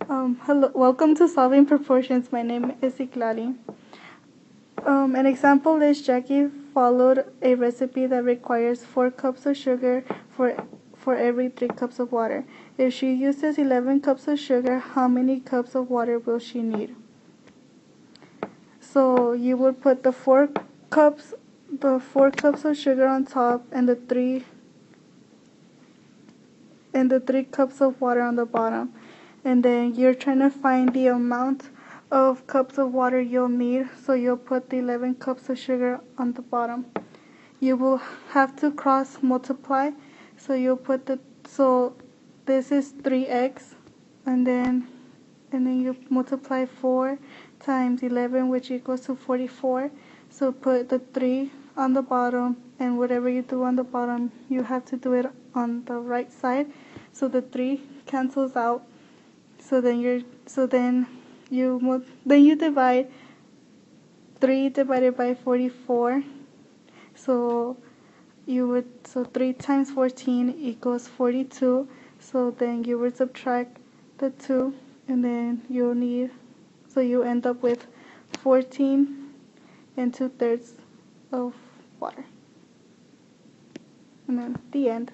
Hello, welcome to Solving Proportions. My name is Citlalli. An example is Jackie followed a recipe that requires 4 cups of sugar for every 3 cups of water. If she uses 11 cups of sugar, how many cups of water will she need? So you would put the 4 cups of sugar on top and the 3 cups of water on the bottom. And then you're trying to find the amount of cups of water you'll need, so you'll put the 11 cups of sugar on the bottom. You will have to cross multiply, so you'll put this is 3x, and then you multiply 4 times 11, which equals to 44. So put the 3 on the bottom, and whatever you do on the bottom, you have to do it on the right side, so the 3 cancels out. So then you divide 3 divided by 44. So 3 times 14 equals 42. So then you would subtract the 2, and then you end up with 14 and 2/3 of water. And then the end.